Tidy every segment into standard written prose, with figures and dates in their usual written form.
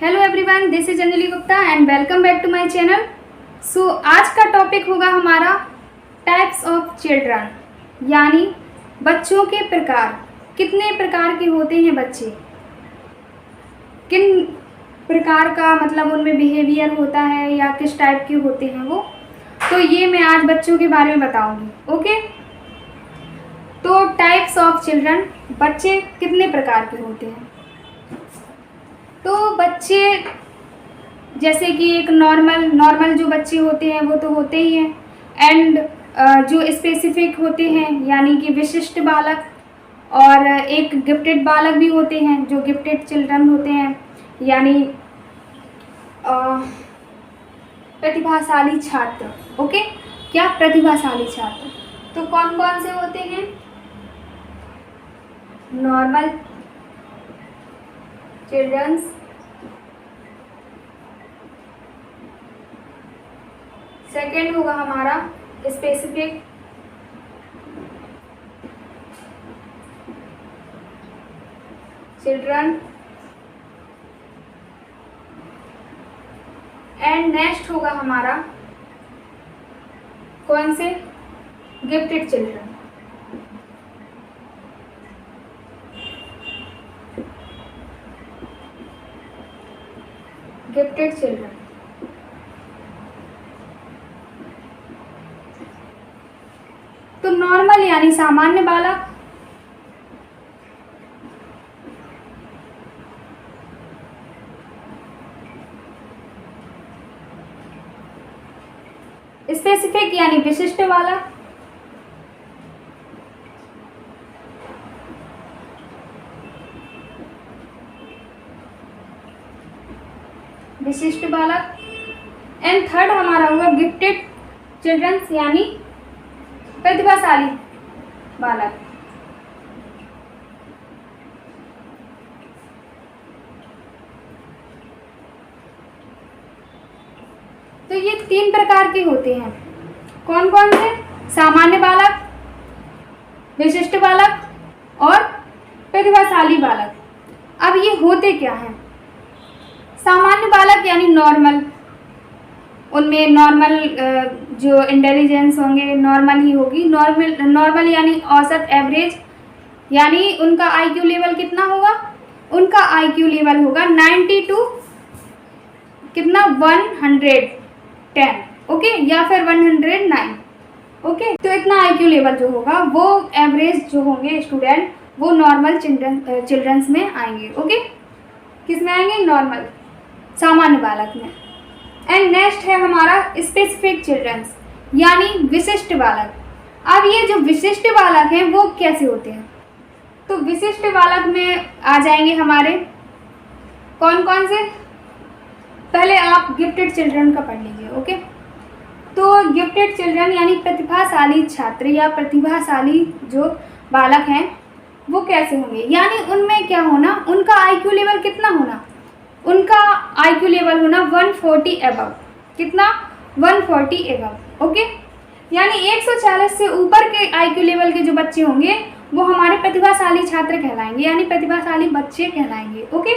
Hello everyone, this is Anjali Gupta and welcome back to my channel. So आज का topic होगा हमारा टाइप्स ऑफ चिल्ड्रन, यानी बच्चों के प्रकार। कितने प्रकार के होते हैं बच्चे, किन प्रकार का मतलब उनमें बिहेवियर होता है या किस टाइप के होते हैं वो, तो ये मैं आज बच्चों के बारे में बताऊंगी। ओके, तो टाइप्स ऑफ चिल्ड्रन, बच्चे कितने प्रकार के होते हैं। तो बच्चे जैसे कि एक नॉर्मल जो बच्चे होते हैं वो तो होते ही हैं, एंड जो स्पेसिफिक होते हैं यानी कि विशिष्ट बालक, और एक गिफ्टेड बालक भी होते हैं जो गिफ्टेड चिल्ड्रन होते हैं, यानी प्रतिभाशाली छात्र। ओके, क्या प्रतिभाशाली छात्र। तो कौन कौन से होते हैं? नॉर्मल चिल्ड्रंस, सेकेंड होगा हमारा स्पेसिफिक चिल्ड्रन, एंड नेक्स्ट होगा हमारा कौन से? Gifted children. Gifted children. तो नॉर्मल यानी सामान्य बालक, स्पेसिफिक यानी विशिष्ट बालक, विशिष्ट बालक, एंड थर्ड हमारा हुआ गिफ्टेड चिल्ड्रंस यानी प्रतिभाशाली बालक। तो ये तीन प्रकार के होते हैं। कौन कौन से? सामान्य बालक, विशिष्ट बालक और प्रतिभाशाली बालक। अब ये होते क्या हैं? सामान्य बालक यानी नॉर्मल, उनमें नॉर्मल जो इंटेलिजेंस होंगे नॉर्मल ही होगी। नॉर्मल यानी औसत, एवरेज, यानी उनका आईक्यू लेवल कितना होगा? उनका आईक्यू लेवल होगा 90 टू कितना 110, ओके, या फिर 109। ओके, तो इतना आईक्यू लेवल जो होगा वो एवरेज जो होंगे स्टूडेंट वो नॉर्मल चिल्ड्रंस में आएंगे। ओके, किस में आएंगे? नॉर्मल, सामान्य बालक में। एंड नेक्स्ट है हमारा स्पेसिफिक चिल्ड्रंस यानी विशिष्ट बालक। अब ये जो विशिष्ट बालक हैं वो कैसे होते हैं? तो विशिष्ट बालक में आ जाएंगे हमारे कौन कौन से? पहले आप गिफ्टेड चिल्ड्रन का पढ़ लीजिए। ओके, तो गिफ्टेड चिल्ड्रन यानी प्रतिभाशाली छात्र या प्रतिभाशाली जो बालक हैं वो कैसे होंगे, यानी उनमें क्या होना? उनका आईक्यू लेवल कितना होना? उनका आईक्यू लेवल होना 140 एबव। कितना? 140 एबव। ओके, यानी 140 से ऊपर के आईक्यू लेवल के जो बच्चे होंगे वो हमारे प्रतिभाशाली छात्र कहलाएंगे, यानी प्रतिभाशाली बच्चे कहलाएंगे। ओके,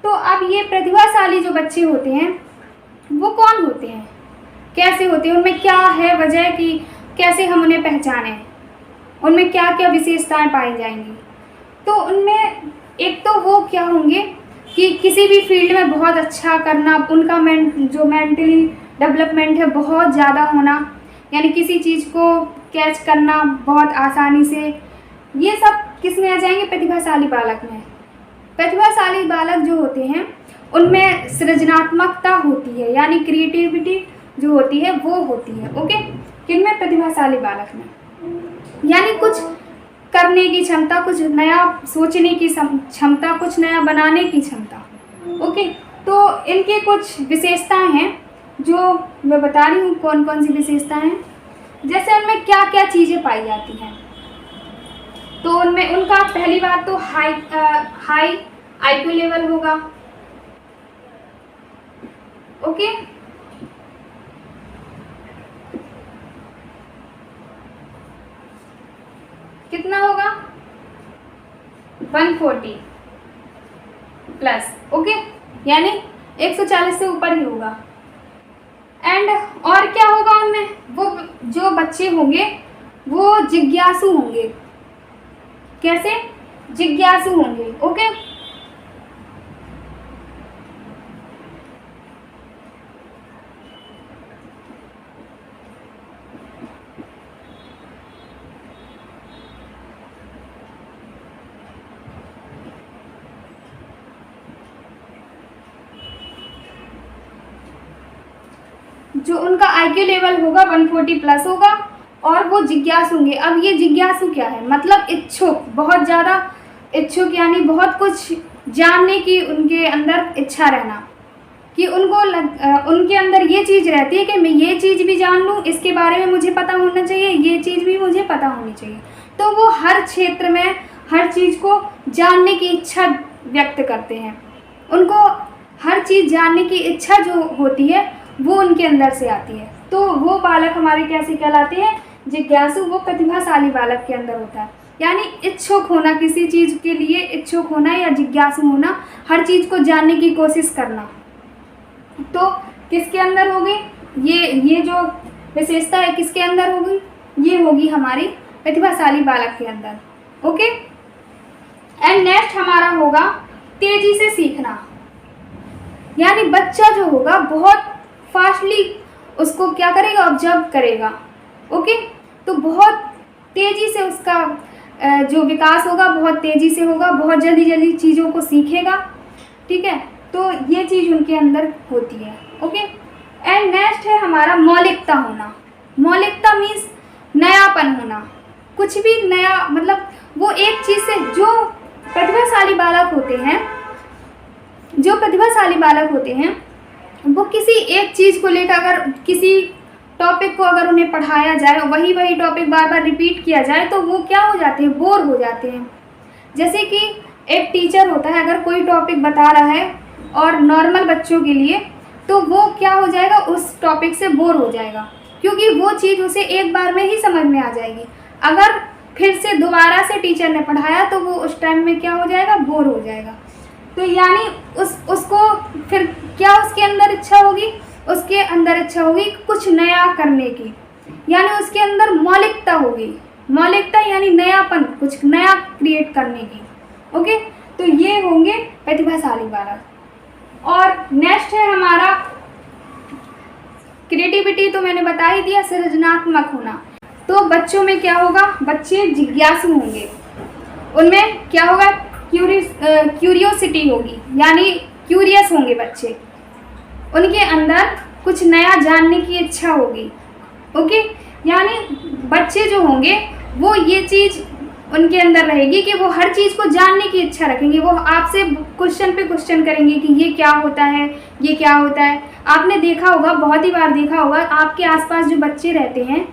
तो अब ये प्रतिभाशाली जो बच्चे होते हैं वो कौन होते हैं, कैसे होते हैं, उनमें क्या है वजह कि कैसे हम उन्हें पहचानें, उनमें क्या क्या विशेषताएं पाई जाएंगी? तो उनमें एक तो वो क्या होंगे कि किसी भी फील्ड में बहुत अच्छा करना, उनका जो मेंटली डेवलपमेंट है बहुत ज़्यादा होना, यानी किसी चीज़ को कैच करना बहुत आसानी से, ये सब किस में आ जाएंगे? प्रतिभाशाली बालक में। प्रतिभाशाली बालक जो होते हैं उनमें सृजनात्मकता होती है, यानी क्रिएटिविटी जो होती है वो होती है। ओके, किनमें? प्रतिभाशाली बालक में, यानी कुछ करने की क्षमता, कुछ नया सोचने की क्षमता, कुछ नया बनाने की क्षमता। ओके, तो इनके कुछ विशेषताएं हैं जो मैं बता रही हूँ। कौन कौन सी विशेषताएं हैं? जैसे उनमें क्या क्या चीज़ें पाई जाती हैं। तो उनमें उनका पहली बात तो हाई आईक्यू लेवल होगा। ओके, कितना होगा? 140 प्लस। ओके, यानी 140 से ऊपर ही होगा। एंड और क्या होगा उनमें, वो जो बच्चे होंगे वो जिज्ञासु होंगे। कैसे? जिज्ञासु होंगे। ओके, जो उनका IQ लेवल होगा 140 प्लस होगा और वो जिज्ञासु होंगे। अब ये जिज्ञासु क्या है? मतलब इच्छुक, बहुत ज़्यादा इच्छुक, यानी बहुत कुछ जानने की उनके अंदर इच्छा रहना, कि उनके अंदर ये चीज़ रहती है कि मैं ये चीज़ भी जान लूँ, इसके बारे में मुझे पता होना चाहिए, ये चीज़ भी मुझे पता होनी चाहिए। तो वो हर क्षेत्र में हर चीज़ को जानने की इच्छा व्यक्त करते हैं। उनको हर चीज़ जानने की इच्छा जो होती है वो उनके अंदर से आती है। तो वो बालक हमारे कैसे कहलाते हैं? जिज्ञासु। वो प्रतिभाशाली बालक के अंदर होता है, यानी इच्छुक होना, किसी चीज़ के लिए इच्छुक होना या जिज्ञासु होना, हर चीज़ को जानने की कोशिश करना। तो किसके अंदर होगी ये जो विशेषता है, किसके अंदर होगी? ये होगी हमारी प्रतिभाशाली बालक के अंदर। ओके, एंड नेक्स्ट हमारा होगा तेजी से सीखना, यानी बच्चा जो होगा बहुत फास्टली उसको क्या करेगा? ऑब्जर्व करेगा। ओके, तो बहुत तेज़ी से उसका जो विकास होगा बहुत तेज़ी से होगा, बहुत जल्दी जल्दी चीज़ों को सीखेगा। ठीक है, तो ये चीज़ उनके अंदर होती है। ओके, एंड नेक्स्ट है हमारा मौलिकता होना। मौलिकता मीन्स नयापन होना, कुछ भी नया, मतलब वो एक चीज़ से, जो प्रतिभाशाली बालक होते हैं वो किसी एक चीज़ को लेकर, अगर किसी टॉपिक को अगर उन्हें पढ़ाया जाए, वही टॉपिक बार बार रिपीट किया जाए, तो वो क्या हो जाते हैं? बोर हो जाते हैं। जैसे कि एक टीचर होता है, अगर कोई टॉपिक बता रहा है और नॉर्मल बच्चों के लिए, तो वो क्या हो जाएगा? उस टॉपिक से बोर हो जाएगा, क्योंकि वो चीज़ उसे एक बार में ही समझ में आ जाएगी। अगर फिर से दोबारा से टीचर ने पढ़ाया तो वो उस टाइम में क्या हो जाएगा? बोर हो जाएगा। तो यानी उसको फिर क्या उसके अंदर इच्छा होगी? उसके अंदर इच्छा होगी कुछ नया करने की, यानी उसके अंदर मौलिकता होगी। मौलिकता यानी नयापन, कुछ नया क्रिएट करने की। ओके, तो ये होंगे प्रतिभाशाली बालक। और नेक्स्ट है हमारा क्रिएटिविटी, तो मैंने बता ही दिया, सृजनात्मक होना। तो बच्चों में क्या होगा? बच्चे जिज्ञासु होंगे, उनमें क्या होगा? क्यूरियोसिटी होगी, यानी क्यूरियस होंगे बच्चे, उनके अंदर कुछ नया जानने की इच्छा होगी। ओके, यानी बच्चे जो होंगे वो ये चीज़ उनके अंदर रहेगी कि वो हर चीज़ को जानने की इच्छा रखेंगे। वो आपसे क्वेश्चन पे क्वेश्चन करेंगे कि ये क्या होता है, ये क्या होता है। आपने देखा होगा, बहुत ही बार देखा होगा, आपके आसपास जो बच्चे रहते हैं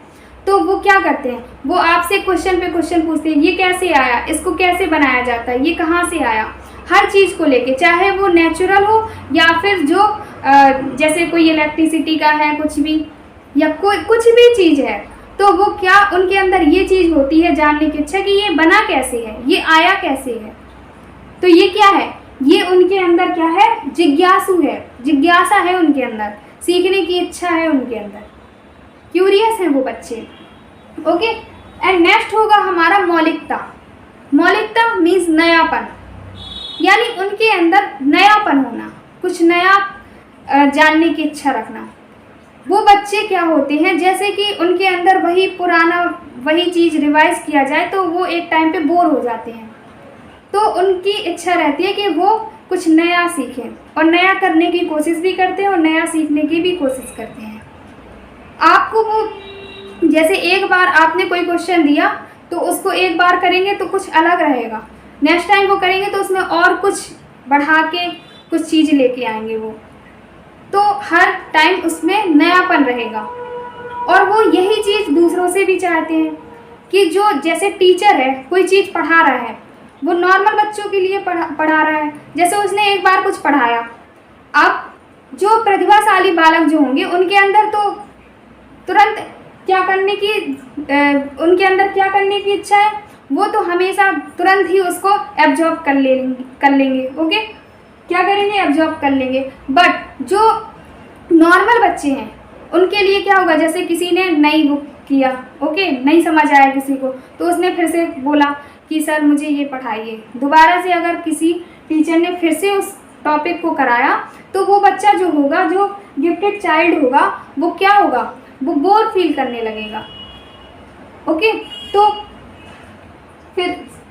तो वो क्या करते हैं? वो आपसे क्वेश्चन पे क्वेश्चन पूछते हैं, ये कैसे आया, इसको कैसे बनाया जाता है, ये कहाँ से आया। हर चीज़ को लेके, चाहे वो नेचुरल हो या फिर जो जैसे कोई इलेक्ट्रिसिटी का है कुछ भी, या कोई कुछ भी चीज़ है, तो वो क्या उनके अंदर ये चीज़ होती है जानने की इच्छा कि ये बना कैसे है, ये आया कैसे है। तो ये क्या है? ये उनके अंदर क्या है? जिज्ञासु है, जिज्ञासा है उनके अंदर, सीखने की इच्छा है उनके अंदर, क्यूरियस हैं वो बच्चे। ओके, एंड नेक्स्ट होगा हमारा मौलिकता। मौलिकता मीन्स नयापन, यानी उनके अंदर नयापन होना, कुछ नया जानने की इच्छा रखना। वो बच्चे क्या होते हैं? जैसे कि उनके अंदर वही पुराना वही चीज़ रिवाइज किया जाए तो वो एक टाइम पे बोर हो जाते हैं। तो उनकी इच्छा रहती है कि वो कुछ नया सीखें और नया करने की कोशिश भी करते हैं और नया सीखने की भी कोशिश करते हैं। आपको वो जैसे एक बार आपने कोई क्वेश्चन दिया तो उसको एक बार करेंगे तो कुछ अलग रहेगा, नेक्स्ट टाइम वो करेंगे तो उसमें और कुछ बढ़ा के कुछ चीज़ लेके आएंगे वो, तो हर टाइम उसमें नयापन रहेगा। और वो यही चीज़ दूसरों से भी चाहते हैं कि जो जैसे टीचर है कोई चीज़ पढ़ा रहा है, वो नॉर्मल बच्चों के लिए पढ़ा रहा है, जैसे उसने एक बार कुछ पढ़ाया, अब जो प्रतिभाशाली बालक जो होंगे उनके अंदर तो तुरंत क्या करने की उनके अंदर क्या करने की इच्छा है, वो तो हमेशा तुरंत ही उसको एब्जॉर्ब कर लेंगे। ओके, क्या करेंगे, एब्जॉर्ब कर लेंगे। बट जो नॉर्मल बच्चे हैं उनके लिए क्या होगा, जैसे किसी ने नई बुक किया, ओके, नहीं समझ आया किसी को, तो उसने फिर से बोला कि सर मुझे ये पढ़ाइए। दोबारा से अगर किसी टीचर ने फिर से उस टॉपिक को कराया तो वो बच्चा जो होगा, जो गिफ्टेड चाइल्ड होगा, वो क्या होगा, वो बोर फील करने लगेगा। ओके, तो फिर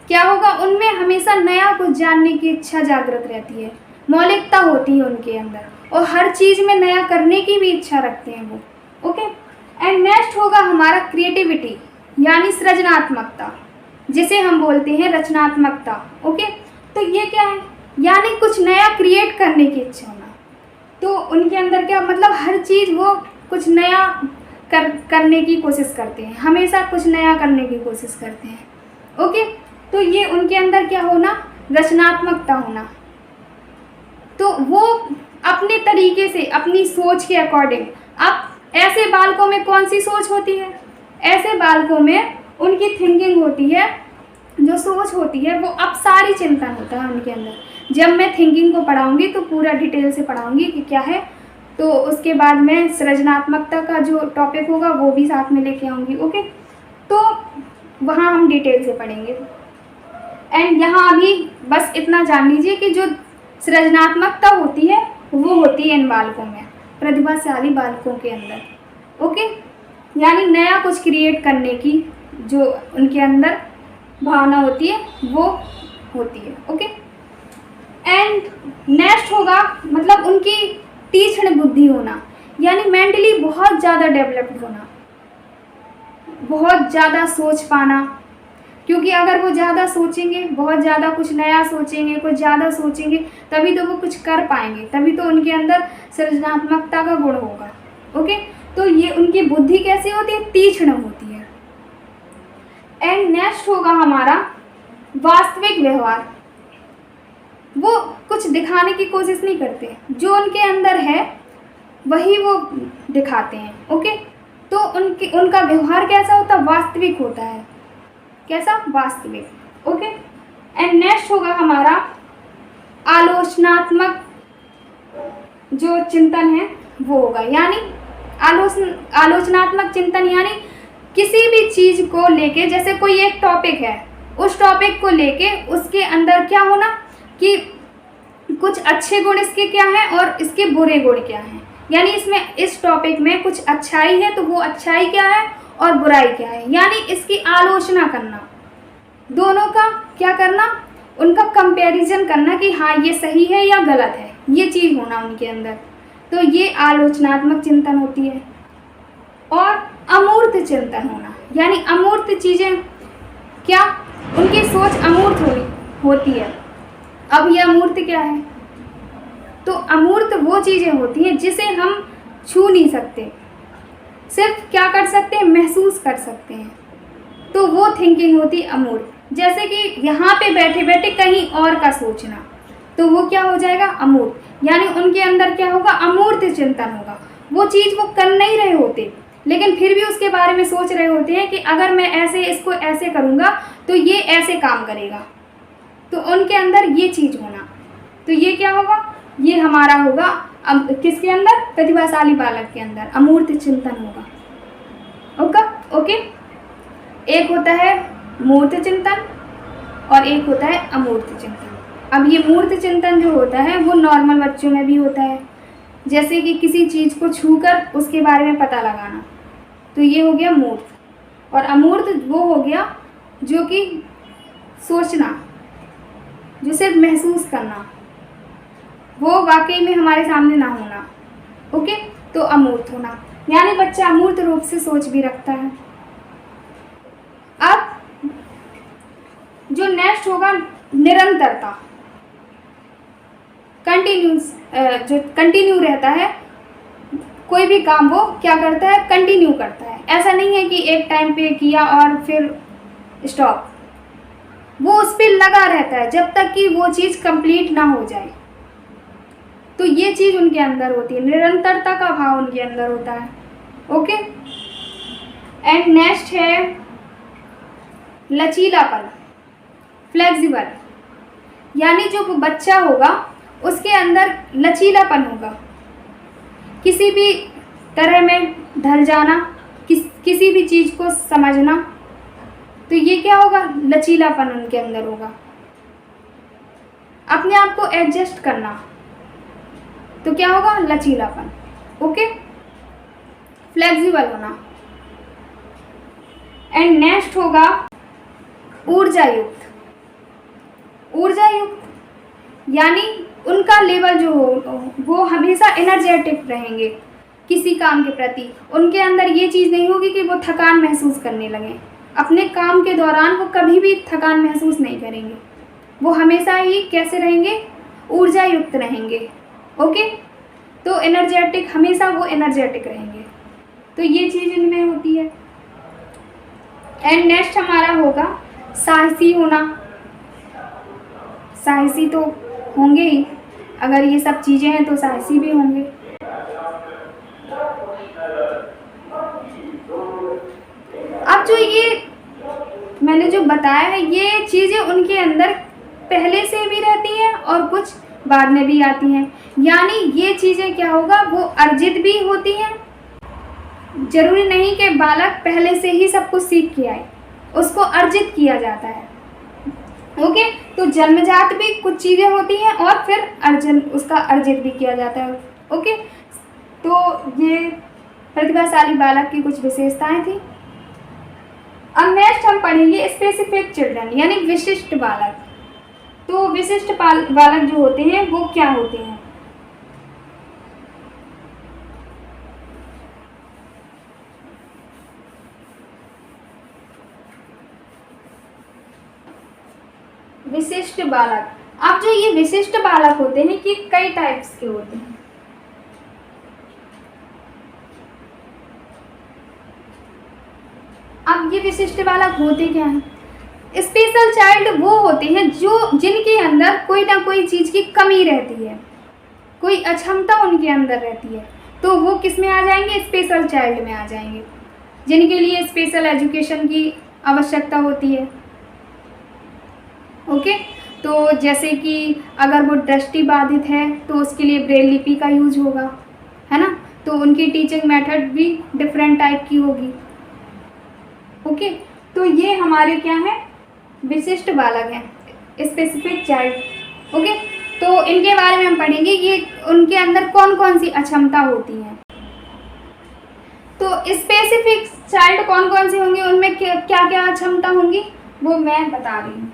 क्या होगा, उनमें हमेशा नया कुछ जानने की इच्छा जागृत रहती है, मौलिकता होती है उनके अंदर, और हर चीज़ में नया करने की भी इच्छा रखते हैं वो। ओके, एंड नेक्स्ट होगा हमारा क्रिएटिविटी, यानी सृजनात्मकता, जिसे हम बोलते हैं रचनात्मकता। ओके, तो ये क्या है, यानी कुछ नया क्रिएट करने की इच्छा होना। तो उनके अंदर क्या, मतलब हर चीज़ वो कुछ नया करने की कोशिश करते हैं, हमेशा कुछ नया करने की कोशिश करते हैं। ओके, तो ये उनके अंदर क्या होना, रचनात्मकता होना। तो वो अपने तरीके से, अपनी सोच के अकॉर्डिंग, अब ऐसे बालकों में कौन सी सोच होती है, ऐसे बालकों में उनकी थिंकिंग होती है, जो सोच होती है वो अब सारी चिंतन होता है उनके अंदर। जब मैं थिंकिंग को पढ़ाऊंगी तो पूरा डिटेल से पढ़ाऊंगी कि क्या है, तो उसके बाद मैं सृजनात्मकता का जो टॉपिक होगा वो भी साथ में लेके आऊँगी। ओके, तो वहाँ हम डिटेल से पढ़ेंगे। एंड यहाँ अभी बस इतना जान लीजिए कि जो सृजनात्मकता होती है वो होती है इन बालकों में, प्रतिभाशाली बालकों के अंदर। ओके, यानी नया कुछ क्रिएट करने की जो उनके अंदर भावना होती है वो होती है। ओके, एंड नेक्स्ट होगा मतलब उनकी तीक्ष्ण बुद्धि होना, यानी मेंटली बहुत ज़्यादा डेवलप्ड होना, बहुत ज़्यादा सोच पाना। क्योंकि अगर वो ज़्यादा सोचेंगे, बहुत ज़्यादा कुछ नया सोचेंगे, कुछ ज़्यादा सोचेंगे, तभी तो वो कुछ कर पाएंगे, तभी तो उनके अंदर सृजनात्मकता का गुण होगा। ओके, तो ये उनकी बुद्धि कैसी होती है, तीक्ष्ण होती है। एंड नेक्स्ट होगा हमारा वास्तविक व्यवहार। वो कुछ दिखाने की कोशिश नहीं करते, जो उनके अंदर है वही वो दिखाते हैं। ओके, तो उनका व्यवहार कैसा होता है, वास्तविक होता है। कैसा, वास्तविक। ओके, एंड नेक्स्ट होगा हमारा आलोचनात्मक जो चिंतन है वो होगा, यानी आलोचनात्मक चिंतन, यानी किसी भी चीज़ को लेके, जैसे कोई एक टॉपिक है, उस टॉपिक को लेके उसके अंदर क्या होना कि कुछ अच्छे गुण इसके क्या हैं और इसके बुरे गुण क्या हैं, यानी इसमें इस टॉपिक में कुछ अच्छाई है तो वो अच्छाई क्या है और बुराई क्या है, यानी इसकी आलोचना करना, दोनों का क्या करना, उनका कंपैरिजन करना कि हाँ ये सही है या गलत है, ये चीज़ होना उनके अंदर। तो ये आलोचनात्मक चिंतन होती है। और अमूर्त चिंतन होना, यानी अमूर्त चीज़ें क्या, उनकी सोच अमूर्त होती है। अब ये अमूर्त क्या है, तो अमूर्त वो चीज़ें होती हैं जिसे हम छू नहीं सकते, सिर्फ क्या कर सकते हैं, महसूस कर सकते हैं, तो वो थिंकिंग होती अमूर्त। जैसे कि यहाँ पे बैठे बैठे कहीं और का सोचना, तो वो क्या हो जाएगा, अमूर्त। यानी उनके अंदर क्या होगा, अमूर्त चिंतन होगा। वो चीज़ वो कर नहीं रहे होते, लेकिन फिर भी उसके बारे में सोच रहे होते हैं कि अगर मैं ऐसे इसको ऐसे करूँगा तो ये ऐसे काम करेगा, तो उनके अंदर ये चीज़ होना। तो ये क्या होगा, ये हमारा होगा किसके अंदर, प्रतिभाशाली बालक के अंदर अमूर्त चिंतन होगा। ओके, एक होता है मूर्त चिंतन और एक होता है अमूर्त चिंतन। अब ये मूर्त चिंतन जो होता है वो नॉर्मल बच्चों में भी होता है, जैसे कि किसी चीज़ को छूकर उसके बारे में पता लगाना, तो ये हो गया मूर्त। और अमूर्त वो हो गया जो कि सोचना, जो सिर्फ महसूस करना, वो वाकई में हमारे सामने ना होना। ओके, तो अमूर्त होना, यानी बच्चा अमूर्त रूप से सोच भी रखता है। अब जो नेक्स्ट होगा निरंतरता, कंटिन्यूस, जो कंटिन्यू रहता है, कोई भी काम वो क्या करता है, कंटिन्यू करता है। ऐसा नहीं है कि एक टाइम पे किया और फिर स्टॉप, वो उस पर लगा रहता है जब तक कि वो चीज़ कंप्लीट ना हो जाए। तो ये चीज़ उनके अंदर होती है, निरंतरता का भाव उनके अंदर होता है। ओके, एंड नेक्स्ट है लचीलापन, फ्लेक्सिबल, यानी जो बच्चा होगा उसके अंदर लचीलापन होगा, किसी भी तरह में ढल जाना, किसी भी चीज़ को समझना, तो ये क्या होगा, लचीलापन उनके अंदर होगा। अपने आप को एडजस्ट करना, तो क्या होगा, लचीलापन। ओके, फ्लेक्सिबल होना। एंड नेक्स्ट होगा ऊर्जा युक्त। ऊर्जा युक्त यानी उनका लेवल जो हो वो हमेशा एनर्जेटिक रहेंगे किसी काम के प्रति। उनके अंदर ये चीज़ नहीं होगी कि वो थकान महसूस करने लगें। अपने काम के दौरान वो कभी भी थकान महसूस नहीं करेंगे। वो हमेशा ही कैसे रहेंगे, ऊर्जा युक्त रहेंगे। ओके, तो एनर्जेटिक, हमेशा वो एनर्जेटिक रहेंगे। तो ये चीज़ इनमें होती है। एंड नेक्स्ट हमारा होगा साहसी होना। साहसी तो होंगे ही, अगर ये सब चीज़ें हैं तो साहसी भी होंगे। अब जो ये मैंने जो बताया है, ये चीज़ें उनके अंदर पहले से भी रहती हैं और कुछ बाद में भी आती हैं। यानी ये चीज़ें क्या होगा, वो अर्जित भी होती हैं। जरूरी नहीं कि बालक पहले से ही सब कुछ सीख के आए, उसको अर्जित किया जाता है। ओके, तो जन्मजात भी कुछ चीज़ें होती हैं और फिर उसका अर्जित भी किया जाता है। ओके, तो ये प्रतिभाशाली बालक की कुछ विशेषताएं थी। अब नेक्स्ट हम पढ़ेंगे स्पेसिफिक चिल्ड्रन, यानी विशिष्ट बालक। तो विशिष्ट बालक जो होते हैं वो क्या होते हैं। विशिष्ट बालक, अब जो ये विशिष्ट बालक होते हैं कि कई टाइप्स के होते हैं। अब ये विशिष्ट बालक होते क्या हैं। स्पेशल चाइल्ड वो होते हैं जो जिनके अंदर कोई ना कोई चीज़ की कमी रहती है, कोई अक्षमता उनके अंदर रहती है, तो वो किस में आ जाएंगे, स्पेशल चाइल्ड में आ जाएंगे, जिनके लिए स्पेशल एजुकेशन की आवश्यकता होती है। ओके, तो जैसे कि अगर वो दृष्टि बाधित है तो उसके लिए ब्रेल लिपि का यूज होगा, है ना, तो उनकी टीचिंग मेथड भी डिफरेंट टाइप की होगी। ओके, तो ये हमारे क्या है, विशिष्ट बालक हैं, स्पेसिफिक चाइल्ड। ओके, तो इनके बारे में हम पढ़ेंगे, ये उनके अंदर कौन कौन सी अक्षमता होती हैं। तो स्पेसिफिक चाइल्ड कौन कौन से होंगे, उनमें क्या क्या अक्षमता होंगी वो मैं बता रही हूँ।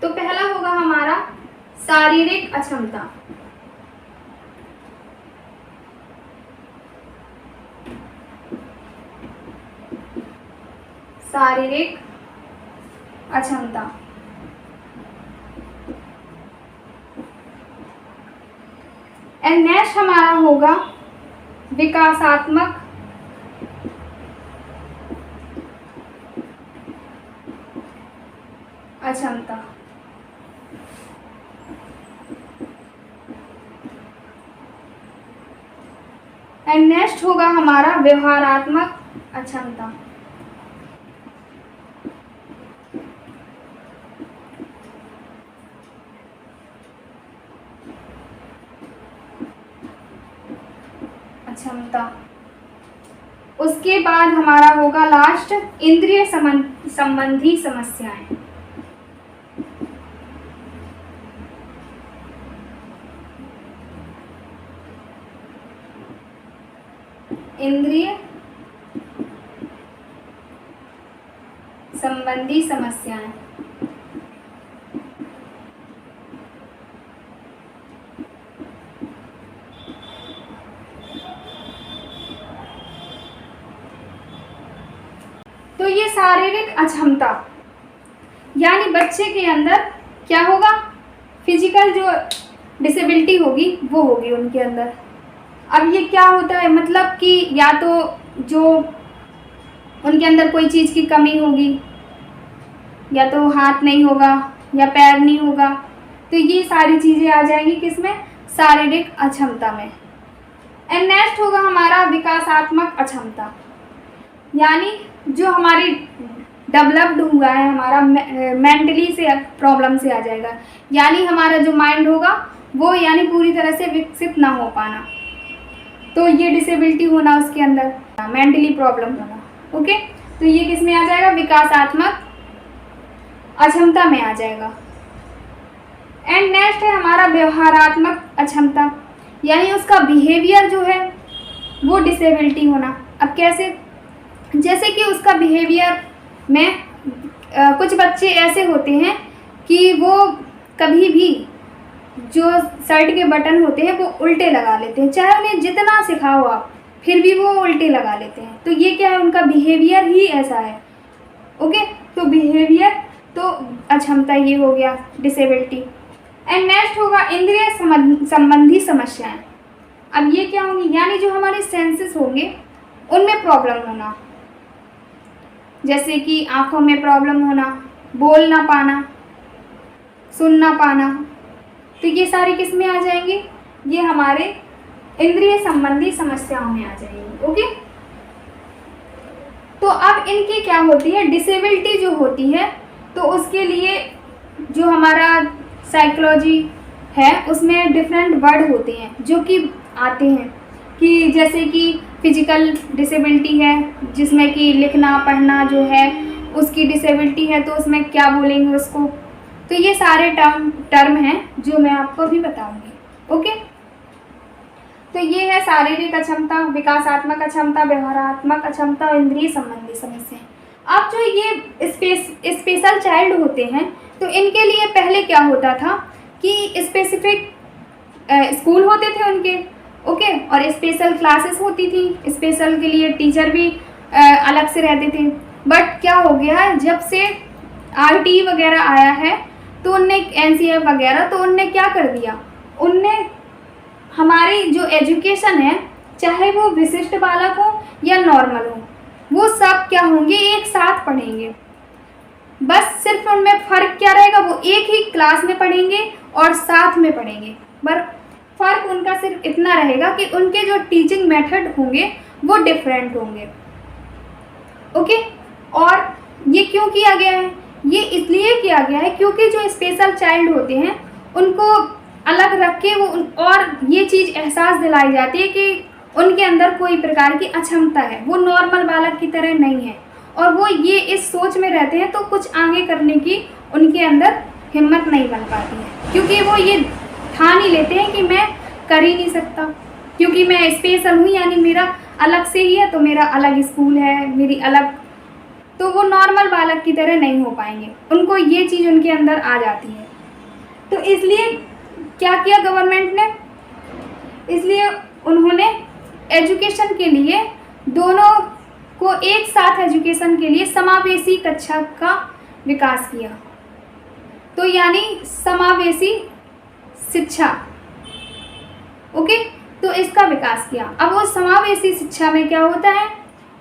तो पहला होगा हमारा शारीरिक अक्षमता। शारीरिक अक्षमता। एंड नेक्स्ट हमारा होगा विकासात्मक अक्षमता। एंड नेक्स्ट होगा हमारा व्यवहारात्मक अक्षमता। अक्षमता। उसके बाद हमारा होगा लास्ट इंद्रिय संबंधी समस्याएं। इंद्रिय संबंधी समस्याएं। तो ये शारीरिक अक्षमता यानी बच्चे के अंदर क्या होगा, फिजिकल जो डिसेबिलिटी होगी वो होगी उनके अंदर। अब ये क्या होता है, मतलब कि या तो जो उनके अंदर कोई चीज़ की कमी होगी, या तो हाथ नहीं होगा या पैर नहीं होगा, तो ये सारी चीज़ें आ जाएंगी किसमें, शारीरिक अक्षमता में। एंड नेक्स्ट होगा हमारा विकासात्मक अक्षमता, यानी जो हमारी डेवलप्ड हुआ है, हमारा मेंटली से प्रॉब्लम से आ जाएगा, यानी हमारा जो माइंड होगा वो यानी पूरी तरह से विकसित ना हो पाना, तो ये डिसेबिलिटी होना उसके अंदर, मेंटली प्रॉब्लम होना। ओके, तो ये किस में आ जाएगा? विकासात्मक अक्षमता में आ जाएगा। एंड नेक्स्ट है हमारा व्यवहारात्मक अक्षमता, यानी उसका बिहेवियर जो है वो डिसेबिलिटी होना। अब कैसे? जैसे कि उसका बिहेवियर में कुछ बच्चे ऐसे होते हैं कि वो कभी भी जो शर्ट के बटन होते हैं वो उल्टे लगा लेते हैं, चाहे उन्हें जितना सिखाओ आप, फिर भी वो उल्टे लगा लेते हैं। तो ये क्या है? उनका बिहेवियर ही ऐसा है। ओके, तो बिहेवियर तो अक्षमता ये हो गया, डिसेबिलिटी। एंड नेक्स्ट होगा इंद्रिय संबंधी समस्याएं। अब ये क्या होंगी? यानी जो हमारे सेंसेस होंगे उनमें प्रॉब्लम होना, जैसे कि आँखों में प्रॉब्लम होना, बोल ना पाना, सुन ना पाना, तो ये सारी किस में आ जाएंगे? ये हमारे इंद्रिय संबंधी समस्याओं में आ जाएंगी। ओके, तो अब इनकी क्या होती है? डिसेबिलिटी जो होती है, तो उसके लिए जो हमारा साइकोलॉजी है उसमें डिफरेंट वर्ड होते हैं जो कि आते हैं, कि जैसे कि फिजिकल डिसेबिलिटी है जिसमें कि लिखना पढ़ना जो है उसकी डिसेबिलिटी है, तो उसमें क्या बोलेंगे उसको। तो ये सारे टर्म हैं जो मैं आपको भी बताऊंगी। ओके, तो ये है शारीरिक अक्षमता, विकासात्मक अक्षमता, व्यवहारात्मक अक्षमता और इंद्रिय संबंधी समस्याएं। अब जो ये स्पेशल चाइल्ड होते हैं, तो इनके लिए पहले क्या होता था कि स्पेसिफिक स्कूल होते थे उनके, ओके, और स्पेशल क्लासेस होती थी, स्पेशल के लिए टीचर भी अलग से रहते थे। बट क्या हो गया है, जब से आरटी वगैरह आया है, तो उनने एनसीएफ वगैरह, तो उनने क्या कर दिया, उनने हमारी जो एजुकेशन है, चाहे वो विशिष्ट बालक हो या नॉर्मल हो, वो सब क्या होंगे? एक साथ पढ़ेंगे। बस सिर्फ उनमें फ़र्क क्या रहेगा? वो एक ही क्लास में पढ़ेंगे और साथ में पढ़ेंगे, पर फ़र्क उनका सिर्फ इतना रहेगा कि उनके जो टीचिंग मेथड होंगे वो डिफरेंट होंगे। ओके, और ये क्यों किया गया है? ये इसलिए किया गया है क्योंकि जो स्पेशल चाइल्ड होते हैं उनको अलग रख के वो और ये चीज़ एहसास दिलाई जाती है कि उनके अंदर कोई प्रकार की अक्षमता है, वो नॉर्मल बालक की तरह नहीं है, और वो ये इस सोच में रहते हैं, तो कुछ आगे करने की उनके अंदर हिम्मत नहीं बन पाती है, क्योंकि वो ये ठान ही लेते हैं कि मैं कर ही नहीं सकता, क्योंकि मैं स्पेशल हूँ, यानी मेरा अलग से ही है, तो मेरा अलग स्कूल है, मेरी अलग, तो वो नॉर्मल बालक की तरह नहीं हो पाएंगे। उनको ये चीज़ उनके अंदर आ जाती है। तो इसलिए क्या किया गवर्नमेंट ने? इसलिए उन्होंने एजुकेशन के लिए दोनों को एक साथ एजुकेशन के लिए समावेशी कक्षा का विकास किया, तो यानी समावेशी शिक्षा। ओके, तो इसका विकास किया। अब उस समावेशी शिक्षा में क्या होता है?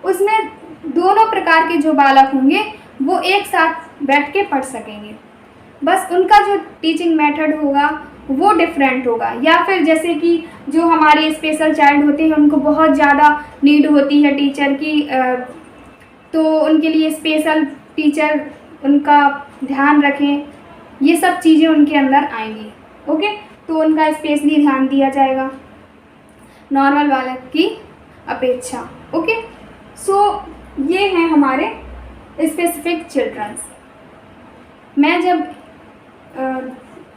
उसमें दोनों प्रकार के जो बालक होंगे वो एक साथ बैठ के पढ़ सकेंगे, बस उनका जो टीचिंग मेथड होगा वो डिफरेंट होगा। या फिर जैसे कि जो हमारे स्पेशल चाइल्ड होते हैं उनको बहुत ज़्यादा नीड होती है टीचर की, तो उनके लिए स्पेशल टीचर उनका ध्यान रखें, ये सब चीज़ें उनके अंदर आएंगी। ओके, तो उनका स्पेशली ध्यान दिया जाएगा नॉर्मल बालक की अपेक्षा। ओके, सो ये हैं हमारे स्पेसिफिक चिल्ड्रंस। मैं जब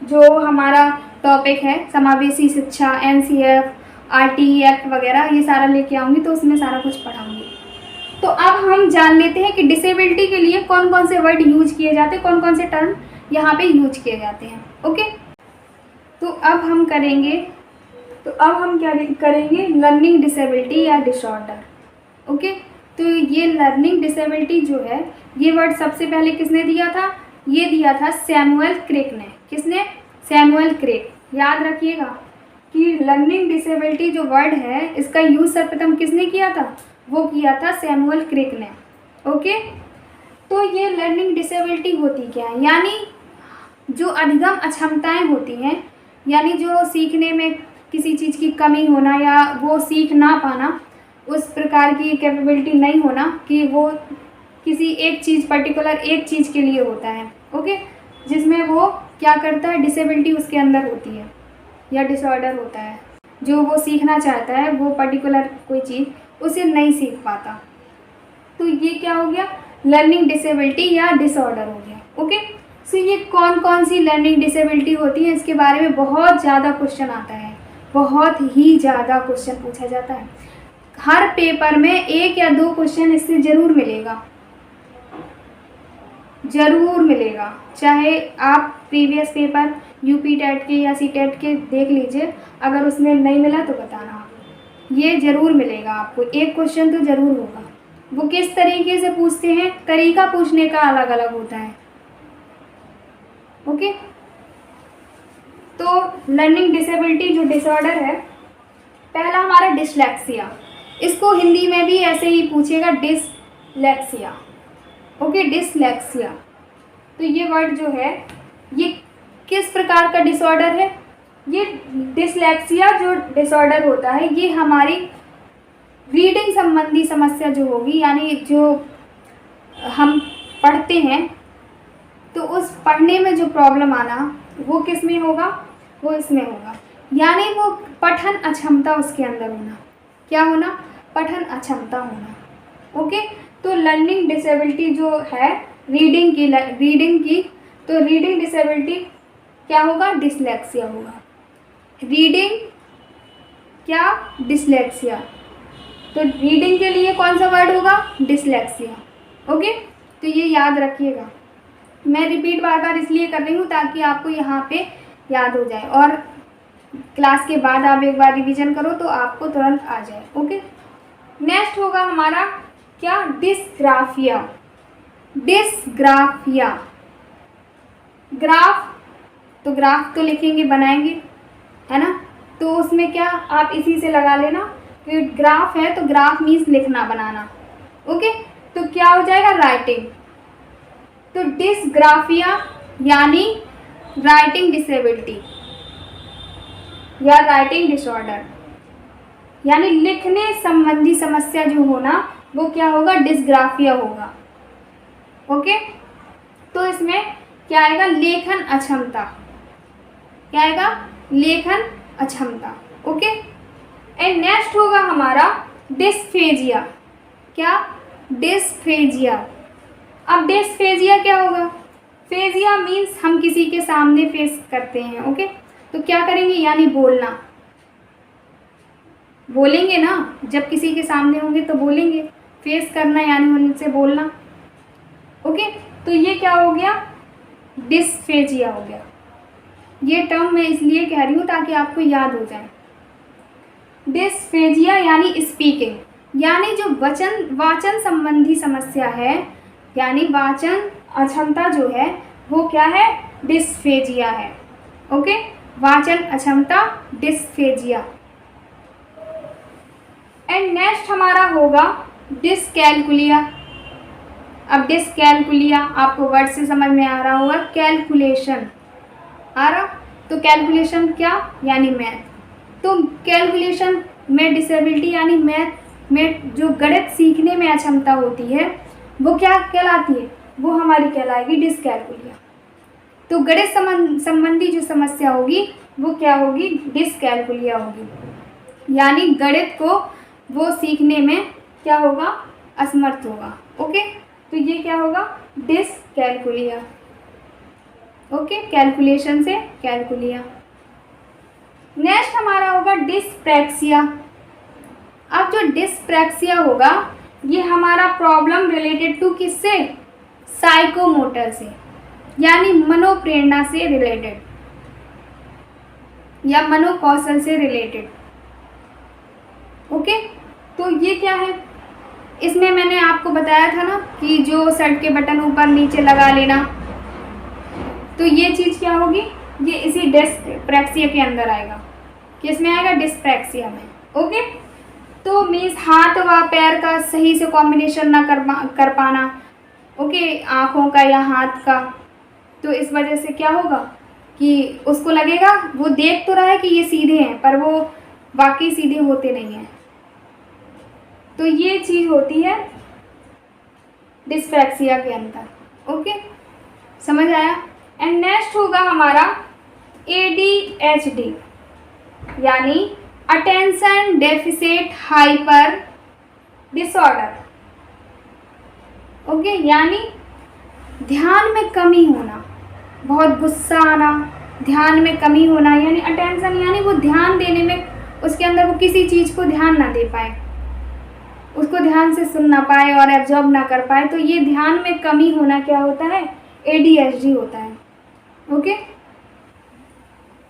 जो हमारा टॉपिक है समावेशी शिक्षा, एनसीएफ, आरटीई एक्ट वगैरह, ये सारा लेके आऊँगी, तो उसमें सारा कुछ पढ़ाऊँगी। तो अब हम जान लेते हैं कि डिसेबिलिटी के लिए कौन कौन से वर्ड यूज किए जाते हैं, कौन कौन से टर्म यहाँ पे यूज किए जाते हैं। ओके, तो अब हम क्या करेंगे? लर्निंग डिसेबिलिटी या डिसऑर्डर। ओके, तो ये लर्निंग डिसेबिलिटी जो है, ये वर्ड सबसे पहले किसने दिया था? ये दिया था सैमुअल क्रेक ने। किसने? Samuel crack. याद रखिएगा कि लर्निंग डिसेबिलिटी जो वर्ड है इसका यूज़ सर्वप्रथम किसने किया था? वो किया था सैमुअल क्रेक ने। ओके, तो ये लर्निंग डिसेबिलिटी होती क्या है? यानी जो अधिगम अक्षमताएं होती हैं, यानी जो सीखने में किसी चीज़ की कमी होना या वो सीख ना पाना, उस प्रकार की कैपेबिलिटी नहीं होना कि वो किसी एक चीज़ पर्टिकुलर एक चीज़ के लिए होता है। ओके, जिसमें वो क्या करता है? डिसेबिलिटी उसके अंदर होती है। या डिसऑर्डर होता है, जो वो सीखना चाहता है वो पर्टिकुलर कोई चीज़ उसे नहीं सीख पाता। तो ये क्या हो गया, लर्निंग डिसेबिलिटी या डिसऑर्डर हो गया। ओके, सो ये कौन कौन सी लर्निंग डिसेबिलिटी होती है, इसके बारे में बहुत ज़्यादा क्वेश्चन आता है, बहुत ही ज़्यादा क्वेश्चन पूछा जाता है। हर पेपर में 1 या 2 क्वेश्चन इससे ज़रूर मिलेगा, ज़रूर मिलेगा। चाहे आप प्रीवियस पेपर यूपी टेट के या सी टेट के देख लीजिए, अगर उसमें नहीं मिला तो बताना, ये ज़रूर मिलेगा आपको, 1 क्वेश्चन तो ज़रूर होगा। वो किस तरीके से पूछते हैं, तरीका पूछने का अलग अलग होता है। ओके, तो लर्निंग डिसेबिलिटी जो डिसऑर्डर है, पहला हमारा डिसलेक्सिया, इसको हिंदी में भी ऐसे ही पूछेगा, डिसलेक्सिया। ओके, डिसलेक्सिया, तो ये वर्ड जो है ये किस प्रकार का डिसऑर्डर है, ये डिसलेक्सिया जो डिसऑर्डर होता है ये हमारी रीडिंग संबंधी समस्या जो होगी, यानी जो हम पढ़ते हैं तो उस पढ़ने में जो प्रॉब्लम आना वो किस में होगा, वो इसमें होगा, यानी वो पठन अक्षमता उसके अंदर होना, क्या होना, पठन अक्षमता होना। ओके, तो लर्निंग डिसेबिलिटी जो है रीडिंग की तो रीडिंग डिसेबिलिटी क्या होगा, डिसलेक्सिया होगा। रीडिंग क्या, डिसलेक्सिया, तो रीडिंग के लिए कौन सा वर्ड होगा, डिसलेक्सिया। ओके, तो ये याद रखिएगा, मैं रिपीट बार बार इसलिए कर रही हूँ ताकि आपको यहाँ पे याद हो जाए, और क्लास के बाद आप एक बार रिवीजन करो तो आपको तुरंत आ जाए। ओके, नेक्स्ट होगा हमारा क्या, डिस्ग्राफिया। डिस्ग्राफिया, ग्राफ, तो ग्राफ तो लिखेंगे, बनाएंगे, है ना, तो उसमें क्या आप इसी से लगा लेना कि ग्राफ है, तो ग्राफ मीन्स लिखना, बनाना। ओके, तो क्या हो जाएगा, राइटिंग। तो डिस्ग्राफिया यानी राइटिंग डिसेबिलिटी या राइटिंग डिसऑर्डर, यानी लिखने संबंधी समस्या जो होना वो क्या होगा, डिस्ग्राफिया होगा। ओके, तो इसमें क्या आएगा, लेखन अक्षमता, क्या आएगा, लेखन अक्षमता। ओके, एंड नेक्स्ट होगा हमारा डिस्फेजिया, क्या, डिस्फेजिया। अब डिस्फेजिया क्या होगा, फेजिया मीन्स हम किसी के सामने फेस करते हैं। ओके, तो क्या करेंगे, यानी बोलना, बोलेंगे ना, जब किसी के सामने होंगे तो बोलेंगे, फेस करना यानी उनसे बोलना। ओके, तो ये क्या हो गया, डिस्फेजिया हो गया। ये टर्म मैं इसलिए कह रही हूँ ताकि आपको याद हो जाए। डिस्फेजिया यानी स्पीकिंग, यानी जो वाचन संबंधी समस्या है, यानी वाचन अक्षमता जो है वो क्या है, डिस्फेजिया है। ओके, वाचन अक्षमता, डिस्फेजिया। एंड नेक्स्ट हमारा होगा डिसकैलकुलिया। अब डिसकैलकुलिया आपको वर्ड से समझ में आ रहा होगा, कैलकुलेशन आ रहा, तो कैलकुलेशन क्या, यानी मैथ। तो कैलकुलेशन में डिसेबिलिटी यानी मैथ में जो गणित सीखने में अक्षमता होती है वो क्या कहलाती है, वो हमारी कहलाएगी डिसकैलकुलिया। तो गणित संबंधी जो समस्या होगी वो क्या होगी, डिसकैलकुलिया होगी, यानी गणित को वो सीखने में क्या होगा, असमर्थ होगा। ओके, तो ये क्या होगा, डिसकैलकुलिया। ओके, कैलकुलेशन से कैलकुलिया। नेक्स्ट हमारा होगा डिस्प्रैक्सिया। अब जो डिस्प्रैक्सिया होगा ये हमारा प्रॉब्लम रिलेटेड टू किससे, साइकोमोटर से, यानी मनोप्रेरणा से रिलेटेड या मनोकौशल से रिलेटेड। ओके, तो ये क्या है, इसमें मैंने आपको बताया था ना कि जो शर्ट के बटन ऊपर नीचे लगा लेना, तो ये चीज़ क्या होगी, ये इसी डिस्प्रैक्सिया के अंदर आएगा, किसमें आएगा, डिस्प्रैक्सिया में। ओके, तो मीन्स हाथ व पैर का सही से कॉम्बिनेशन ना कर पाना। ओके, आँखों का या हाथ का, तो इस वजह से क्या होगा कि उसको लगेगा, वो देख तो रहा है कि ये सीधे हैं पर वो वाकई सीधे होते नहीं हैं। तो ये चीज़ होती है डिस्प्रैक्सिया के अंदर। ओके, समझ आया। एंड नेक्स्ट होगा हमारा ADHD। यानी attention deficit hyper disorder. Okay, यानी ध्यान में कमी होना, बहुत गुस्सा आना, ध्यान में कमी होना, यानी अटेंशन यानी वो ध्यान देने में, उसके अंदर वो किसी चीज़ को ध्यान ना दे पाए, उसको ध्यान से सुन ना पाए और एब्जॉर्ब ना कर पाए, तो ये ध्यान में कमी होना क्या होता है, ADHD होता है। ओके,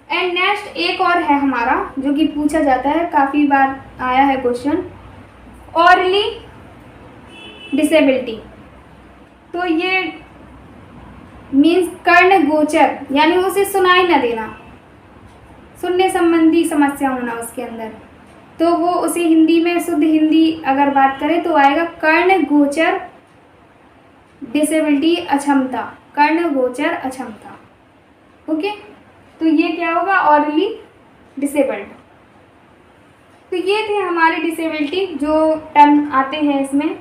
एंड नेक्स्ट एक और है हमारा जो कि पूछा जाता है, काफ़ी बार आया है क्वेश्चन, ऑरली डिसेबिलिटी। तो ये मीन्स कर्ण गोचर, यानी उसे सुनाई न देना, सुनने संबंधी समस्या होना उसके अंदर, तो वो उसे हिंदी में, शुद्ध हिंदी अगर बात करें तो आएगा कर्ण गोचर डिसेबिलिटी अक्षमता, कर्ण गोचर अक्षमता। ओके, तो ये क्या होगा, ऑरली डिसेबल्ड। तो ये थे हमारे डिसेबिलिटी जो टर्म आते हैं इसमें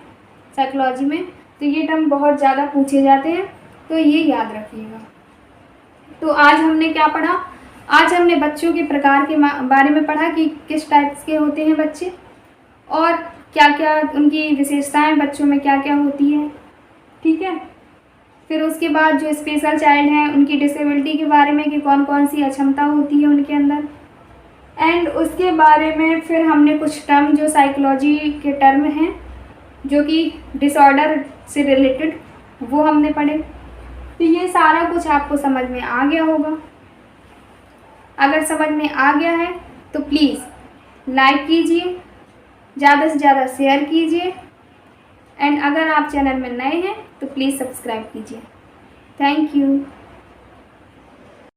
साइकोलॉजी में, तो ये टर्म बहुत ज़्यादा पूछे जाते हैं, तो ये याद रखिएगा। तो आज हमने क्या पढ़ा, आज हमने बच्चों के प्रकार के बारे में पढ़ा कि किस टाइप्स के होते हैं बच्चे और क्या क्या उनकी विशेषताएं बच्चों में क्या क्या होती है। ठीक है, फिर उसके बाद जो स्पेशल चाइल्ड हैं उनकी डिसेबिलिटी के बारे में कि कौन कौन सी अक्षमता होती है उनके अंदर, एंड उसके बारे में फिर हमने कुछ टर्म जो साइकोलॉजी के टर्म हैं जो कि डिसऑर्डर से रिलेटेड, वो हमने पढ़े। तो ये सारा कुछ आपको समझ में आ गया होगा। अगर समझ में आ गया है तो प्लीज़ लाइक कीजिए, ज़्यादा से ज़्यादा शेयर कीजिए, एंड अगर आप चैनल में नए हैं तो प्लीज़ सब्सक्राइब कीजिए। Thank you.